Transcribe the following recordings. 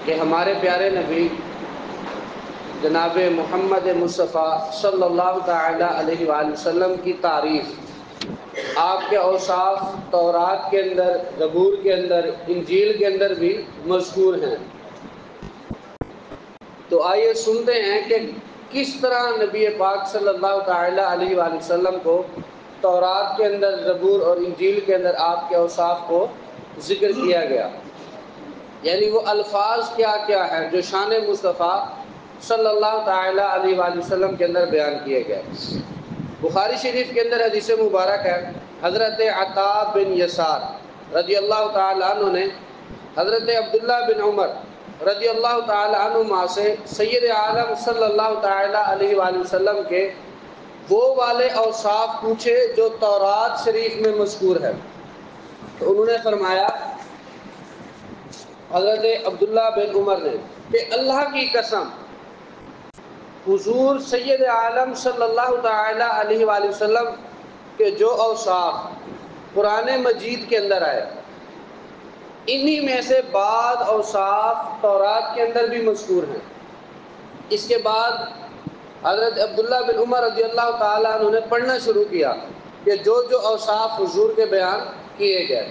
کہ ہمارے پیارے نبی جناب محمد مصطفیٰ صلی اللہ تعالیٰ علیہ وآلہ وسلم کی تعریف آپ کے اوصاف تورات کے اندر، زبور کے اندر، انجیل کے اندر بھی مذکور ہیں۔ تو آئیے سنتے ہیں کہ کس طرح نبی پاک صلی اللہ تعالیٰ علیہ وآلہ وسلم کو تورات کے اندر، زبور اور انجیل کے اندر آپ کے اوصاف کو ذکر کیا گیا، یعنی وہ الفاظ کیا کیا ہیں جو شان مصطفیٰ صلی اللہ تعالیٰ علیہ وآلہ وسلم کے اندر بیان کیے گئے۔ بخاری شریف کے اندر حدیث مبارک ہے، حضرت عطاء بن یسار رضی اللہ تعالیٰ عنہ نے حضرت عبداللہ بن عمر رضی اللہ تعالیٰ عنہما سے سید عالم صلی اللہ تعالیٰ علیہ وآلہ وسلم کے وہ والے اوصاف پوچھے جو تورات شریف میں مذکور ہے۔ تو انہوں نے فرمایا، حضرت عبداللہ بن عمر نے، کہ اللہ کی قسم، حضور سید عالم صلی اللہ تعالیٰ علیہ وآلہ وسلم کے جو اوصاف قرآن مجید کے اندر آئے، انہی میں سے بعض اوصاف تورات کے اندر بھی مذکور ہیں۔ اس کے بعد حضرت عبداللہ بن عمر رضی اللہ تعالیٰ عنہ نے پڑھنا شروع کیا کہ جو جو اوصاف حضور کے بیان کیے گئے۔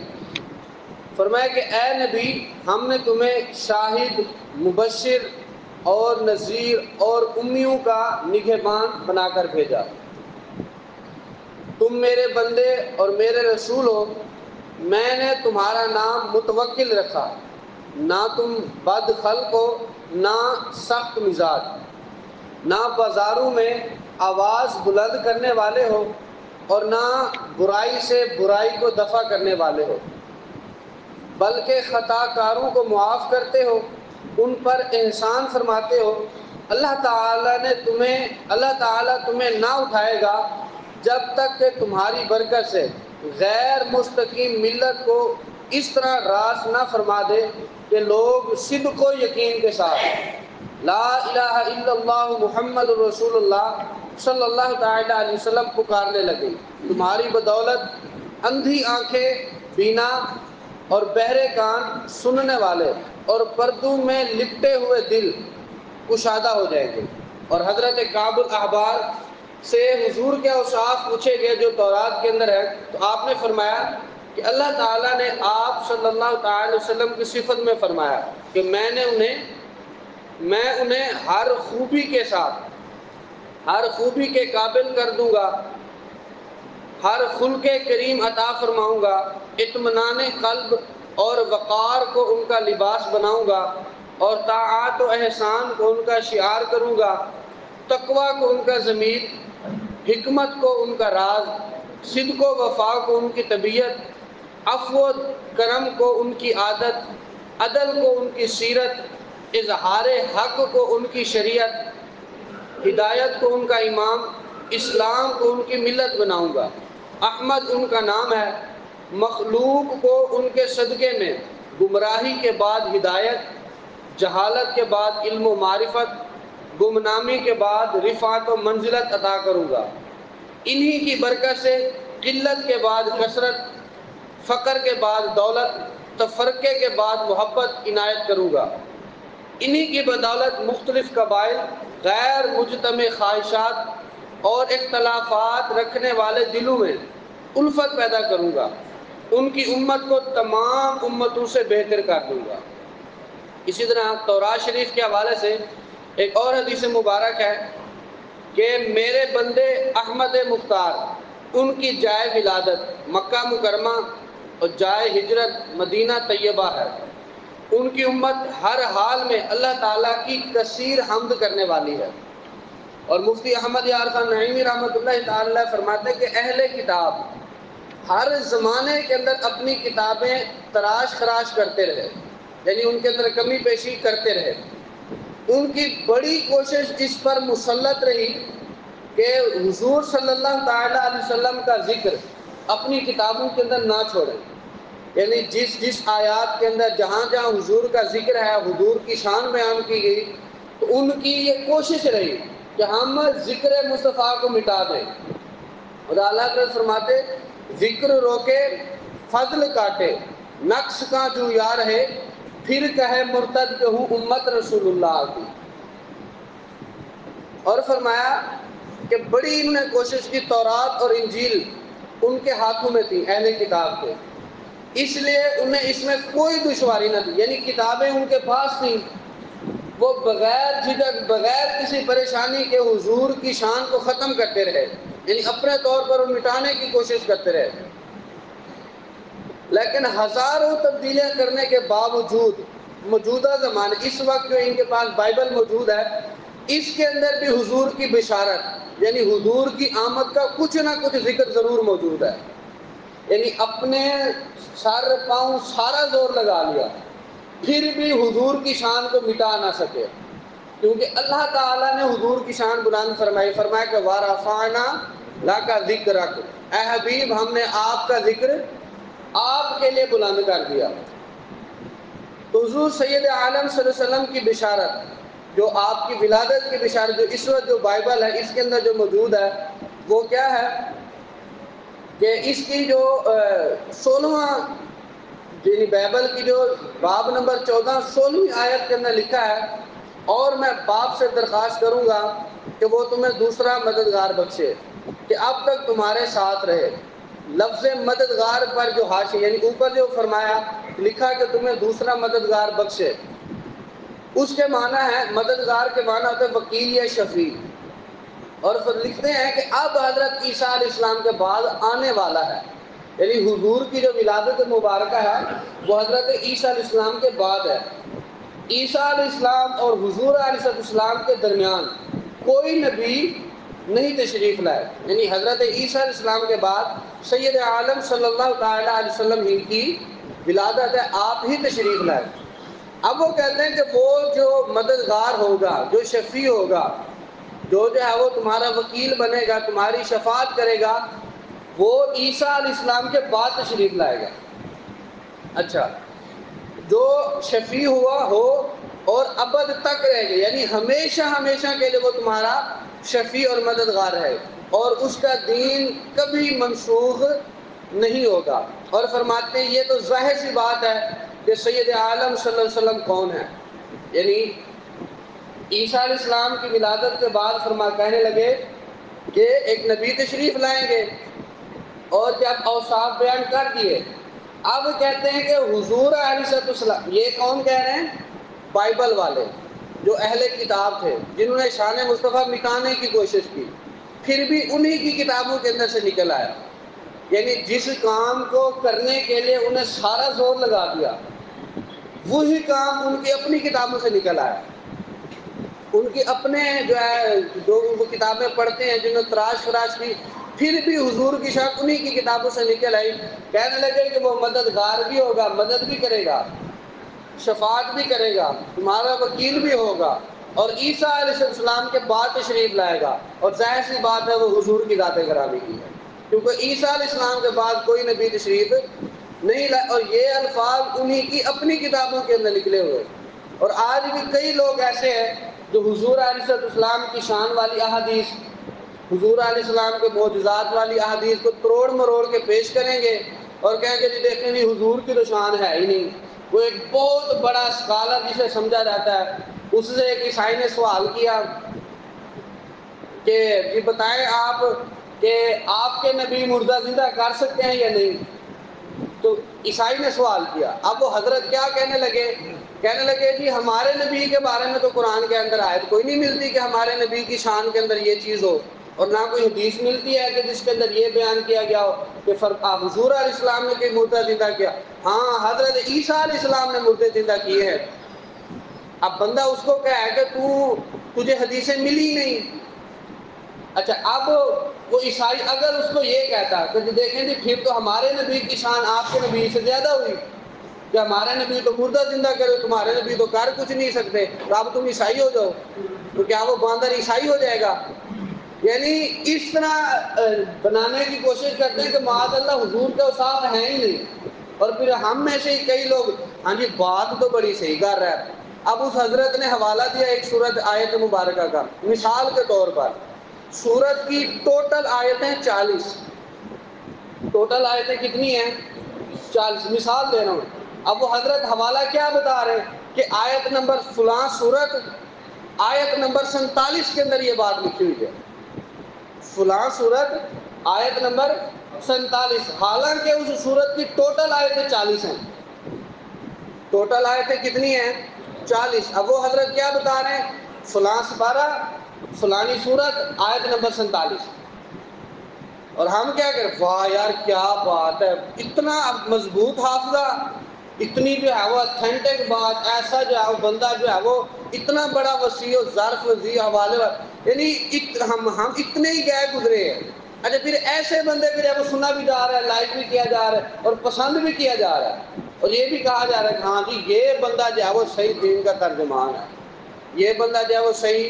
فرمایا کہ اے نبی، ہم نے تمہیں شاہد، مبشر اور نذیر اور امیوں کا نگہبان بنا کر بھیجا۔ تم میرے بندے اور میرے رسول ہو، میں نے تمہارا نام متوکل رکھا، نہ تم بد خلق ہو، نہ سخت مزاج، نہ بازاروں میں آواز بلند کرنے والے ہو، اور نہ برائی سے برائی کو دفع کرنے والے ہو، بلکہ خطا کاروں کو معاف کرتے ہو، ان پر احسان فرماتے ہو۔ اللہ تعالیٰ تمہیں نہ اٹھائے گا جب تک کہ تمہاری برکت سے غیر مستقیم ملت کو اس طرح راست نہ فرما دے کہ لوگ صدق و یقین کے ساتھ لا الہ الا اللہ محمد رسول اللہ صلی اللہ تعالیٰ علیہ وسلم پکارنے لگے۔ تمہاری بدولت اندھی آنکھیں بینا اور بہرے کان سننے والے اور پردوں میں لپٹے ہوئے دل کشادہ ہو جائیں گے۔ اور حضرت کعب الاحبار سے حضور کے اوصاف پوچھے گئے جو تورات کے اندر ہے، تو آپ نے فرمایا کہ اللہ تعالیٰ نے آپ صلی اللہ تعالی وسلم کی صفت میں فرمایا کہ میں انہیں ہر خوبی کے ساتھ، ہر خوبی کے قابل کر دوں گا، ہر خلق کریم عطا فرماؤں گا، اطمینان قلب اور وقار کو ان کا لباس بناؤں گا، اور طاعات و احسان کو ان کا شعار کروں گا، تقوی کو ان کا ضمیر، حکمت کو ان کا راز، صدق و وفا کو ان کی طبیعت، عفو و کرم کو ان کی عادت، عدل کو ان کی سیرت، اظہار حق کو ان کی شریعت، ہدایت کو ان کا امام، اسلام کو ان کی ملت بناؤں گا۔ احمد ان کا نام ہے، مخلوق کو ان کے صدقے میں گمراہی کے بعد ہدایت، جہالت کے بعد علم و معرفت، گمنامی کے بعد رفعت و منزلت عطا کروں گا۔ انہی کی برکت سے قلت کے بعد کثرت، فقر کے بعد دولت، تفرقے کے بعد محبت عنایت کروں گا۔ انہی کی بدولت مختلف قبائل، غیر مجتمع خواہشات اور اختلافات رکھنے والے دلوں میں الفت پیدا کروں گا۔ ان کی امت کو تمام امتوں سے بہتر کر دوں گا۔ اسی طرح تورات شریف کے حوالے سے ایک اور حدیث مبارک ہے کہ میرے بندے احمد مختار، ان کی جائے ولادت مکہ مکرمہ اور جائے ہجرت مدینہ طیبہ ہے۔ ان کی امت ہر حال میں اللہ تعالیٰ کی کثیر حمد کرنے والی ہے۔ اور مفتی احمد یار خان نعیمی رحمۃ اللہ تعالی فرماتے ہیں کہ اہل کتاب ہر زمانے کے اندر اپنی کتابیں تراش خراش کرتے رہے، یعنی ان کے اندر کمی بیشی کرتے رہے۔ ان کی بڑی کوشش اس پر مسلط رہی کہ حضور صلی اللہ تعالیٰ علیہ وسلم کا ذکر اپنی کتابوں کے اندر نہ چھوڑیں، یعنی جس آیات کے اندر جہاں جہاں حضور کا ذکر ہے، حضور کی شان بیان کی گئی، تو ان کی یہ کوشش رہی کہ ہم ذکر مصطفیٰ کو مٹا دیں۔ اور اللہ تعالیٰ فرماتے ذکر روکے فضل کاٹے، نقص کا جو یار ہے پھر کہے مرتد کہ ہوں امت رسول اللہ کی۔ اور فرمایا کہ بڑی انہوں نے کوشش کی، تورات اور انجیل ان کے ہاتھوں میں تھی، اہل کتاب کے، اس لیے انہیں اس میں کوئی دشواری نہ تھی، یعنی کتابیں ان کے پاس تھیں، وہ بغیر جھجک بغیر کسی پریشانی کے حضور کی شان کو ختم کرتے رہے، یعنی اپنے طور پر وہ مٹانے کی کوشش کرتے رہے۔ لیکن ہزاروں تبدیلیاں کرنے کے باوجود موجودہ زمانے، اس وقت جو ان کے پاس بائبل موجود ہے، اس کے اندر بھی حضور کی بشارت، یعنی حضور کی آمد کا کچھ نہ کچھ ذکر ضرور موجود ہے۔ یعنی اپنے سر پاؤں سارا زور لگا لیا، پھر بھی حضور کی شان کو مٹا نہ سکے، کیونکہ اللہ تعالیٰ نے حضور کی شان بلند فرمائی، فرمایا کہ وَرَفَعْنَا لَكَ ذِكْرَكَ، اے حبیب ہم نے آپ کا ذکر آپ کے لیے بلند کر دیا۔ تو حضور سید عالم صلی اللہ علیہ وسلم کی بشارت، جو آپ کی ولادت کی بشارت، جو اس وقت جو بائبل ہے اس کے اندر جو موجود ہے، وہ کیا ہے کہ اس کی جو 16واں، یعنی بائبل کی جو باب نمبر 14 16ویں آیت کے اندر لکھا ہے، اور میں باپ سے درخواست کروں گا کہ وہ تمہیں دوسرا مددگار بخشے کہ اب تک تمہارے ساتھ رہے۔ لفظ مددگار پر جو حاشیہ، یعنی اوپر جو فرمایا لکھا کہ تمہیں دوسرا مددگار بخشے، اس کے معنی ہے، مددگار کے معنی ہوتے ہیں وکیل یا شفیع، اور پھر لکھتے ہیں کہ اب حضرت عیسیٰ علیہ السلام کے بعد آنے والا ہے، یعنی حضور کی جو ولادت مبارکہ ہے وہ حضرت عیسیٰ علیہ السلام کے بعد ہے۔ عیسیٰ علیہ السلام اور حضور علیہ السلام کے درمیان کوئی نبی نہیں تشریف لائے، یعنی حضرت عیسیٰ علیہ السلام کے بعد سید عالم صلی اللہ تعالیٰ علیہ وسلم ہی کی ولادت ہے، آپ ہی تشریف لائے۔ اب وہ کہتے ہیں کہ وہ جو مددگار ہوگا، جو شفیع ہوگا، جو ہے وہ تمہارا وکیل بنے گا، تمہاری شفاعت کرے گا، وہ عیسیٰ علیہ السلام کے بعد تشریف لائے گا۔ اچھا، جو شفیع ہوا ہو اور ابد تک رہے گا، یعنی ہمیشہ ہمیشہ کے لیے وہ تمہارا شفیع اور مددگار ہے، اور اس کا دین کبھی منسوخ نہیں ہوگا۔ اور فرماتے ہیں یہ تو ظاہر سی بات ہے کہ سید عالم صلی اللہ علیہ وسلم کون ہے، یعنی عیسیٰ علیہ السلام کی ولادت کے بعد کہنے لگے کہ ایک نبی تشریف لائیں گے، اور جب اوصاف بیان کر دیے، اب کہتے ہیں کہ حضور علیہ السلام، یہ کون کہہ رہے ہیں؟ بائبل والے، جو اہل کتاب تھے، جنہوں نے شان مصطفیٰ مٹانے کی کوشش کی، پھر بھی انہی کی کتابوں کے اندر سے نکل آیا، یعنی جس کام کو کرنے کے لیے انہیں سارا زور لگا دیا، وہی کام ان کی اپنی کتابوں سے نکل آیا۔ ان کی اپنے جو ہے، جو وہ کتابیں پڑھتے ہیں، جنہوں نے تراش فراش کی، پھر بھی حضور کی شان انہی کی کتابوں سے نکل آئی۔ کہنے لگے کہ وہ مددگار بھی ہوگا، مدد بھی کرے گا، شفاعت بھی کرے گا، تمہارا وکیل بھی ہوگا، اور عیسیٰ علیہ السلام کے بعد تشریف لائے گا۔ اور ظاہر سی بات ہے وہ حضور کی ذات گرامی کی ہے، کیونکہ عیسیٰ علیہ السلام کے بعد کوئی نبی تشریف نہیں لائے، اور یہ الفاظ انہی کی اپنی کتابوں کے اندر نکلے ہوئے۔ اور آج بھی کئی لوگ ایسے ہیں جو حضور علیہ السلام کی شان والی احادیث، حضور علیہ السلام کے معجزات والی احادیث کو توڑ مروڑ کے پیش کریں گے اور کہیں گے جی دیکھیں جی حضور کی تو شان ہے ہی نہیں۔ وہ ایک بہت بڑا اسکالر جسے سمجھا جاتا ہے، اس سے ایک عیسائی نے سوال کیا کہ جی بتائیں آپ کہ آپ کے نبی مردہ زندہ کر سکتے ہیں یا نہیں؟ تو عیسائی نے سوال کیا۔ اب وہ حضرت کیا کہنے لگے جی ہمارے نبی کے بارے میں تو قرآن کے اندر آیت کوئی نہیں ملتی کہ ہمارے نبی کی شان کے اندر یہ چیز ہو، اور نہ کوئی حدیث ملتی ہے کہ جس کے اندر یہ بیان کیا گیا ہو کہ حضور علیہ السلام نے کوئی مردہ زندہ کیا۔ ہاں، حضرت عیسیٰ علیہ السلام نے مردے زندہ کیے ہیں۔ اب بندہ اس کو کہے کہ تجھے حدیثیں ملی نہیں۔ اچھا، اب وہ عیسائی اگر اس کو یہ کہتا کہ دیکھیں جی پھر تو ہمارے نبی کی شان آپ کے نبی سے زیادہ ہوئی، کہ ہمارے نبی تو مردہ زندہ کرے، تمہارے نبی تو کر کچھ نہیں سکتے، تو اب تم عیسائی ہو جاؤ، تو کیا وہ باندر عیسائی ہو جائے گا؟ یعنی اس طرح بنانے کی کوشش کرتے ہیں کہ معاذ اللہ حضور کے اوصاف ہیں ہی نہیں۔ اور پھر ہم میں سے ہی کئی لوگ، ہاں جی بات تو بڑی صحیح کر رہا ہے۔ اب اس حضرت نے حوالہ دیا ایک سورت آیت مبارکہ کا، مثال کے طور پر سورت کی ٹوٹل آیتیں 40، ٹوٹل آیتیں کتنی ہیں؟ 40۔ مثال دے رہا ہوں، اب وہ حضرت حوالہ کیا بتا رہے کہ آیت نمبر فلاں سورت آیت نمبر 47 کے اندر یہ بات لکھی ہوئی ہے، فلاں سورت آیت نمبر 47، حالانکہ اس سورت کی ٹوٹل آیتیں 40 ہیں، ٹوٹل آیتیں کتنی ہیں؟ 40۔ اب وہ حضرت کیا بتا رہے ہیں؟ فلاں سپارہ فلانی سورت آیت نمبر 47، اور ہم کیا کریں؟ واہ یار کیا بات ہے، اتنا مضبوط حافظہ، اتنی جو ہے وہ اتھینٹک بات، ایسا جو ہے وہ بندہ جو ہے وہ اتنا بڑا وسیع و ظرف وسیع حوالے، یعنی ہم اتنے ہی گئے گزرے ہیں۔ اچھا پھر ایسے بندے کو جب سنا بھی جا رہا ہے، لائک بھی کیا جا رہا ہے اور پسند بھی کیا جا رہا ہے، اور یہ بھی کہا جا رہا ہے کہ ہاں جی یہ بندہ جو ہے وہ صحیح دین کا ترجمان ہے، یہ بندہ جو ہے وہ صحیح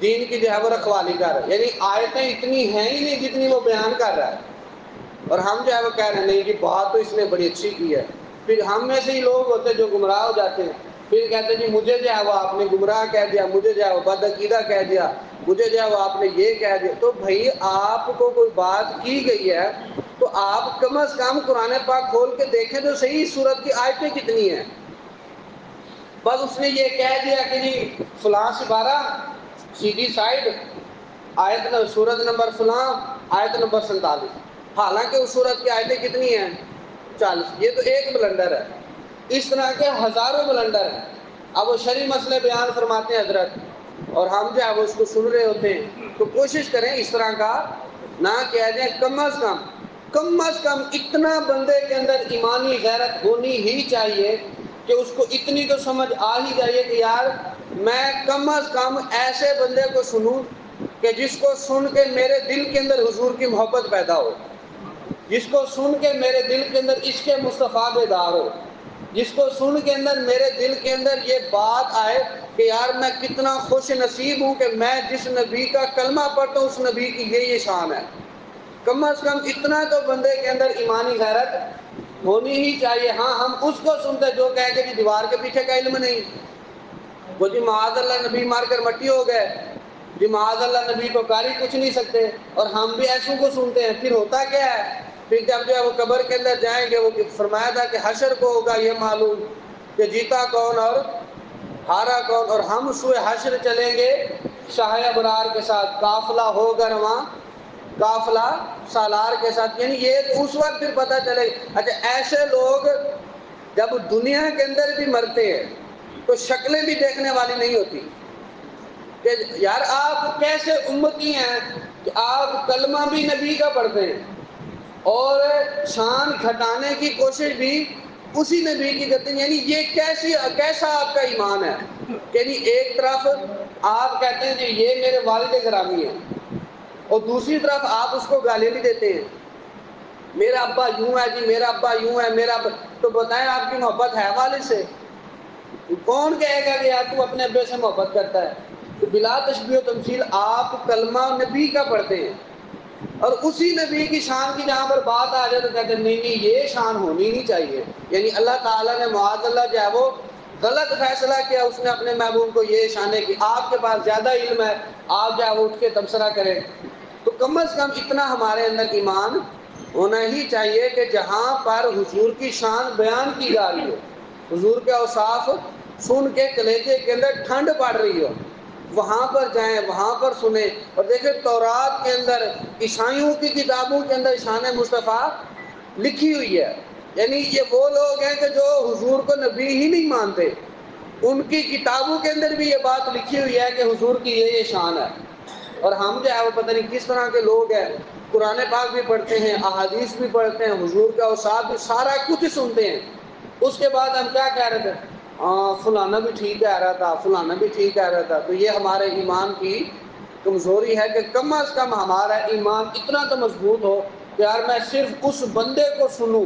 دین کی جو ہے وہ رکھوالی کر رہا ہے، یعنی آیتیں اتنی ہیں ہی نہیں جتنی وہ بیان کر رہا ہے، اور ہم جو ہے وہ کہہ رہے ہیں نہیں جی بات تو اس نے بڑی اچھی کی ہے۔ پھر ہم میں سے ہی لوگ ہوتے ہیں جو گمراہ ہو جاتے ہیں، پھر کہتے ہیں جی مجھے جو ہے وہ آپ نے گمراہ کہہ دیا، مجھے جو ہے وہ بدعقیدہ کہہ دیا، مجھے جو ہے وہ آپ نے یہ کہہ دیا۔ تو بھائی آپ کو کوئی بات کی گئی ہے تو آپ کم از کم قرآن پاک کھول کے دیکھیں تو صحیح سورت کی آیتیں کتنی ہیں۔ بس اس نے یہ کہہ دیا کہ جی فلاں سپارہ سیدھی سائڈ آیت سورت نمبر فلاں آیت نمبر 47، حالانکہ اس سورت کی آیتیں کتنی ہیں؟ 40۔ یہ تو ایک بلنڈر ہے، اس طرح کے ہزاروں بلنڈر ہیں۔ اب وہ شرعی مسئلے بیان فرماتے ہیں حضرت، اور ہم جو ہے وہ اس کو سن رہے ہوتے ہیں، تو کوشش کریں اس طرح کا نہ کہہ دیں۔ کم از کم اتنا بندے کے اندر ایمانی غیرت ہونی ہی چاہیے کہ اس کو اتنی تو سمجھ آ ہی جائے کہ یار میں کم از کم ایسے بندے کو سنوں کہ جس کو سن کے میرے دل کے اندر حضور کی محبت پیدا ہو، جس کو سن کے میرے دل کے اندر عشق مصطفیٰ بیدار ہو، جس کو سن کے اندر میرے دل کے اندر یہ بات آئے کہ یار میں کتنا خوش نصیب ہوں کہ میں جس نبی کا کلمہ پڑھتا ہوں اس نبی کی یہ شان ہے۔ کم از کم اتنا تو بندے کے اندر ایمانی غیرت ہونی ہی چاہیے۔ ہاں ہم اس کو سنتے جو کہہ کے جی دیوار کے پیچھے کا علم نہیں، وہ جی معاذ اللہ نبی مار کر مٹی ہو گئے، جی معاذ اللہ نبی کو کاری کچھ نہیں سکتے، اور ہم بھی ایسوں کو سنتے ہیں۔ پھر ہوتا کیا ہے؟ پھر جب جو ہے وہ قبر کے اندر جائیں گے، وہ فرمایا تھا کہ حشر کو ہوگا یہ معلوم کہ جیتا کون اور ہارا کون، اور ہم سوئے حشر چلیں گے شاہ ابرار کے ساتھ، قافلہ ہوگا رواں قافلہ سالار کے ساتھ، یعنی یہ اس وقت پھر پتہ چلے۔ اچھا ایسے لوگ جب دنیا کے اندر بھی مرتے ہیں تو شکلیں بھی دیکھنے والی نہیں ہوتی کہ یار آپ کیسے امتی ہیں کہ آپ کلمہ بھی نبی کا پڑھتے ہیں اور شان گھٹانے کی کوشش بھی اسی نبی کی کرتے ہیں، یعنی یہ کیسا آپ کا ایمان ہے؟ یعنی ایک طرف آپ کہتے ہیں جی یہ میرے والد گرامی ہیں، اور دوسری طرف آپ اس کو گالی بھی دیتے ہیں، میرا ابا یوں ہے جی، میرا ابا یوں ہے، میرا ابا۔ تو بتائیں آپ کی محبت ہے والد سے؟ کون کہے گا کہ یار تو اپنے ابے سے محبت کرتا ہے؟ تو بلا تشبیہ و تمثیل آپ کلمہ نبی کا پڑھتے ہیں، اور اسی نبی کی شان کی جہاں پر بات آ جائے تو کہتے ہیں نہیں یہ شان ہونی نہیں چاہیے۔ یعنی اللہ تعالیٰ نے معاذ اللہ جو ہے وہ غلط فیصلہ کیا، اس نے اپنے محبوب کو یہ شانے کی آپ کے پاس زیادہ علم ہے، آپ جو ہے وہ اٹھ کے تبصرہ کریں۔ تو کم از کم اتنا ہمارے اندر ایمان ہونا ہی چاہیے کہ جہاں پر حضور کی شان بیان کی جا رہی ہو، حضور کے اوصاف سن کے کلیجے کے اندر ٹھنڈ پڑ رہی ہو، وہاں پر جائیں، وہاں پر سنیں۔ اور دیکھیں تورات کے اندر، عیسائیوں کی کتابوں کے اندر شان مصطفیٰ لکھی ہوئی ہے، یعنی یہ وہ لوگ ہیں کہ جو حضور کو نبی ہی نہیں مانتے، ان کی کتابوں کے اندر بھی یہ بات لکھی ہوئی ہے کہ حضور کی یہ شان ہے، اور ہم جو ہے وہ پتہ نہیں کس طرح کے لوگ ہیں، قرآن پاک بھی پڑھتے ہیں، احادیث بھی پڑھتے ہیں، حضور کا اوصاف بھی سارا کچھ سنتے ہیں، اس کے بعد ہم کیا کہہ رہے تھے؟ فلانا بھی ٹھیک کہہ رہا تھا، فلانا بھی ٹھیک کہہ رہا تھا۔ تو یہ ہمارے ایمان کی کمزوری ہے کہ کم از کم ہمارا ایمان اتنا تو مضبوط ہو کہ یار میں صرف اس بندے کو سنوں،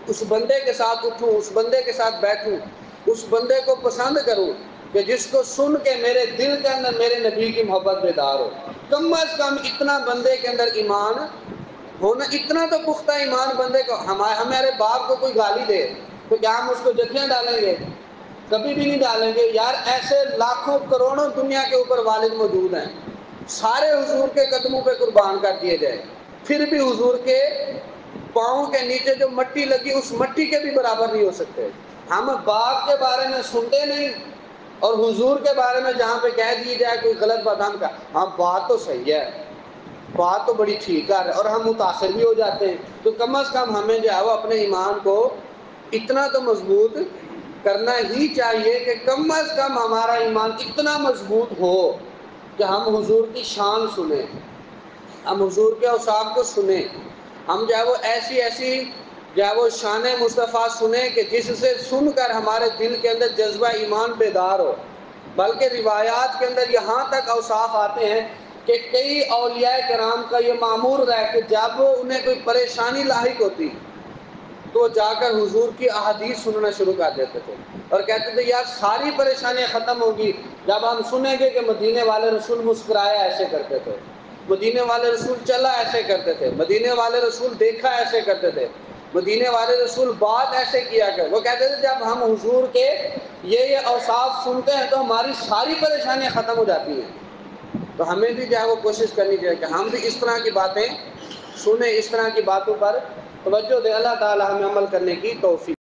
اس بندے کے ساتھ اٹھوں، اس بندے کے ساتھ بیٹھوں، اس بندے کو پسند کروں کہ جس کو سن کے میرے دل کے اندر میرے نبی کی محبت بیدار ہو۔ کم از کم اتنا بندے کے اندر ایمان ہونا، اتنا تو پختہ ایمان بندے کو۔ ہمارے باپ کو کوئی گالی دے تو کیا ہم اس کو جتیاں ڈالیں گے؟ کبھی بھی نہیں ڈالیں گے۔ یار ایسے لاکھوں کروڑوں دنیا کے اوپر والد موجود ہیں، سارے حضور کے قدموں پہ قربان کر دیے جائے، پھر بھی حضور کے پاؤں کے نیچے جو مٹی لگی اس مٹی کے بھی برابر نہیں ہو سکتے۔ ہم باپ کے بارے میں سنتے نہیں، اور حضور کے بارے میں جہاں پہ کہہ دی جائے کوئی غلط بات، ہم ہاں بات تو صحیح ہے، بات تو بڑی ٹھیک ہے، اور ہم متاثر بھی ہو جاتے ہیں۔ تو کم از کم ہمیں جو ہے وہ اپنے ایمان کو اتنا تو مضبوط کرنا ہی چاہیے کہ کم از کم ہمارا ایمان اتنا مضبوط ہو کہ ہم حضور کی شان سنیں، ہم حضور کے اوصاف کو سنیں، ہم جو ہے وہ ایسی جو ہے وہ شان مصطفیٰ سنیں کہ جس سے سن کر ہمارے دل کے اندر جذبہ ایمان بیدار ہو۔ بلکہ روایات کے اندر یہاں تک اوصاف آتے ہیں کہ کئی اولیاء کرام کا یہ معمول رہا ہے کہ جب انہیں کوئی پریشانی لاحق ہوتی تو جا کر حضور کی احادیث سننا شروع کر دیتے تھے، اور کہتے تھے یار ساری پریشانیاں ختم ہوگی جب ہم سنیں گے کہ مدینے والے رسول مسکرایا ایسے کرتے تھے، مدینے والے رسول چلا ایسے کرتے تھے، مدینے والے رسول دیکھا ایسے کرتے تھے، مدینے والے رسول بات ایسے کیا کرتے۔ وہ کہتے تھے جب ہم حضور کے یہ اوصاف سنتے ہیں تو ہماری ساری پریشانیاں ختم ہو جاتی ہیں۔ تو ہمیں بھی جو ہے وہ کوشش کرنی چاہیے کہ ہم بھی اس طرح کی باتیں سنیں، اس طرح کی باتوں پر توجہ دیں۔ اللہ تعالی ہمیں عمل کرنے کی توفیق